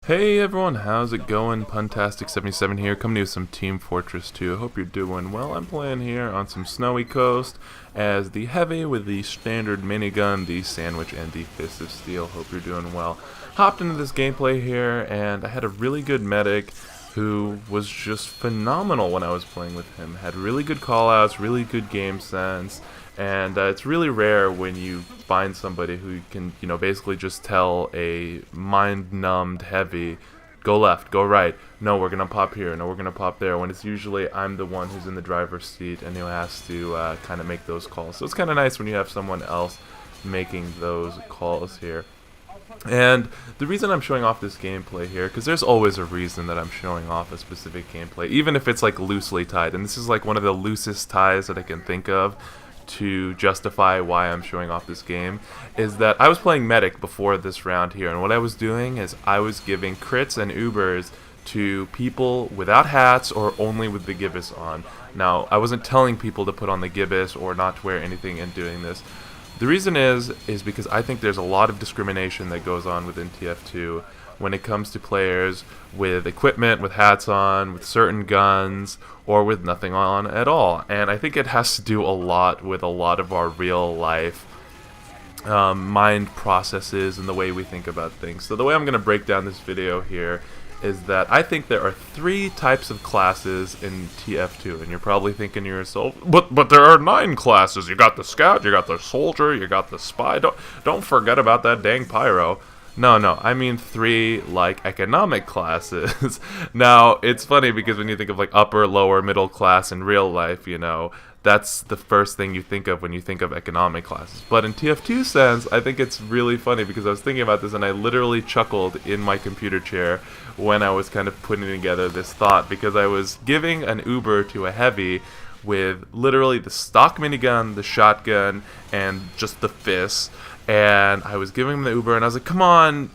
Hey everyone, how's it going? Puntastic77 here, coming to you with some Team Fortress 2. I hope you're doing well. I'm playing here on some snowy coast as the Heavy with the standard minigun, the Sandwich, and the Fist of Steel. Hope you're doing well. Hopped into this gameplay here, and I had a really good medic who was just phenomenal when I was playing with him. Had really good callouts, really good game sense, and it's really rare when you find somebody who can, basically just tell a mind-numbed Heavy, go left, go right, no, we're going to pop here, no, we're going to pop there, when it's usually I'm the one who's in the driver's seat and who has to kind of make those calls. So it's kind of nice when you have someone else making those calls here. And the reason I'm showing off this gameplay here, because there's always a reason that I'm showing off a specific gameplay, even if it's like loosely tied, and this is like one of the loosest ties that I can think of to justify why I'm showing off this game, is that I was playing Medic before this round here, and what I was doing is I was giving crits and Ubers to people without hats or only with the gibbous on. Now, I wasn't telling people to put on the gibbous or not to wear anything in doing this. The reason is because I think there's a lot of discrimination that goes on within TF2 when it comes to players with equipment, with hats on, with certain guns, or with nothing on at all. And I think it has to do a lot with a lot of our real life mind processes and the way we think about things. So the way I'm going to break down this video here is that I think there are 3 types of classes in TF2, and you're probably thinking to yourself, but there are 9 classes. You got the scout, you got the soldier, you got the spy. Don't forget about that dang pyro. No, I mean 3 like economic classes. Now, it's funny because when you think of like upper, lower, middle class in real life, that's the first thing you think of when you think of economic classes. But in TF2 sense, I think it's really funny because I was thinking about this and I literally chuckled in my computer chair when I was kind of putting together this thought, because I was giving an Uber to a Heavy with literally the stock minigun, the shotgun, and just the fist. And I was giving him the Uber and I was like, come on,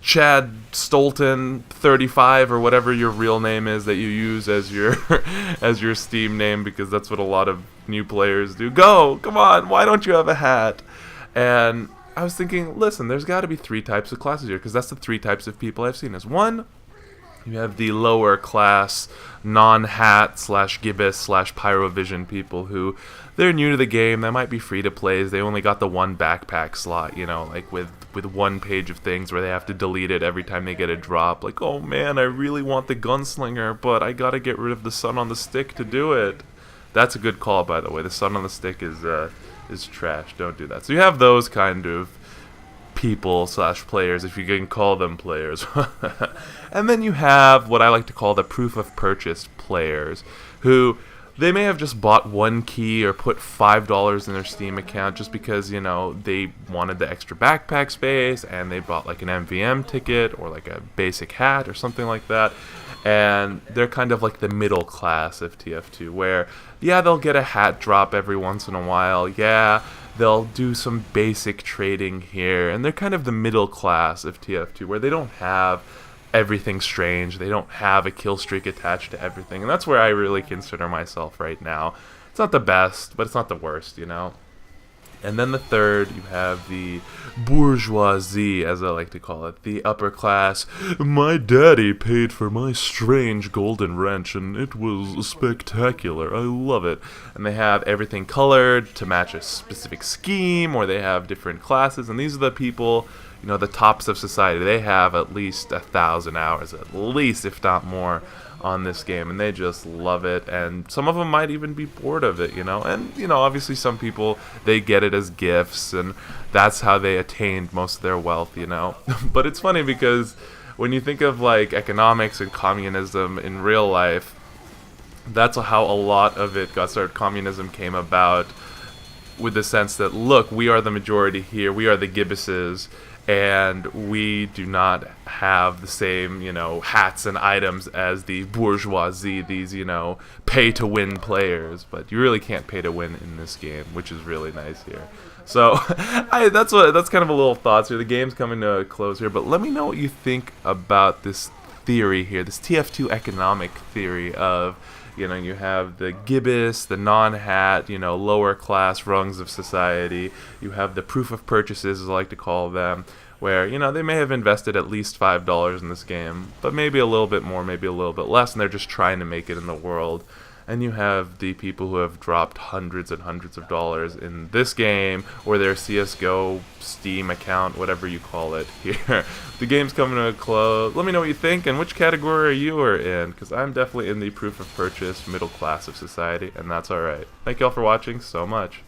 Chad Stolten 35 or whatever your real name is that you use as your as your Steam name, because that's what a lot of new players do. Go, come on, why don't you have a hat? And I was thinking, listen, there's got to be 3 types of classes here, because that's the 3 types of people I've seen. As one, you have the lower class non-hat / gibbous / pyrovision people who they're new to the game. They might be free to plays. They only got the 1 backpack slot, like with 1 page of things where they have to delete it every time they get a drop. Like, oh man, I really want the gunslinger, but I gotta get rid of the sun on the stick to do it. That's a good call, by the way. The sun on the stick is trash. Don't do that. So you have those kind of people / players, if you can call them players. And then you have what I like to call the proof of purchase players, who they may have just bought 1 key or put $5 in their Steam account just because, they wanted the extra backpack space, and they bought like an MVM ticket or like a basic hat or something like that. And they're kind of like the middle class of TF2, where, yeah, they'll get a hat drop every once in a while. Yeah, they'll do some basic trading here. And they're kind of the middle class of TF2, where they don't have everything strange. They don't have a kill streak attached to everything. And that's where I really consider myself right now. It's not the best, but it's not the worst, And then the third, you have the bourgeoisie, as I like to call it, the upper class. My daddy paid for my strange golden wrench, and it was spectacular. I love it. And they have everything colored to match a specific scheme, or they have different classes, and these are the people, the tops of society. They have at least 1,000 hours, at least, if not more, on this game, and they just love it, and some of them might even be bored of it, and obviously some people, they get it as gifts, and that's how they attained most of their wealth, But it's funny because when you think of like economics and communism in real life, that's how a lot of it got started. Communism came about with the sense that, look, we are the majority here, we are the gibbouses, and we do not have the same, hats and items as the bourgeoisie, these, pay-to-win players. But you really can't pay to win in this game, which is really nice here. So, that's kind of a little thoughts here. The game's coming to a close here, but let me know what you think about this theory here, this TF2 economic theory of, you have the gibbous, the non-hat, lower class rungs of society. You have the proof of purchases, as I like to call them, where, you know, they may have invested at least $5 in this game, but maybe a little bit more, maybe a little bit less, and they're just trying to make it in the world. And you have the people who have dropped hundreds and hundreds of dollars in this game, or their CSGO Steam account, whatever you call it here. The game's coming to a close. Let me know what you think, and which category you are in, because I'm definitely in the proof of purchase middle class of society, and that's alright. Thank y'all for watching so much.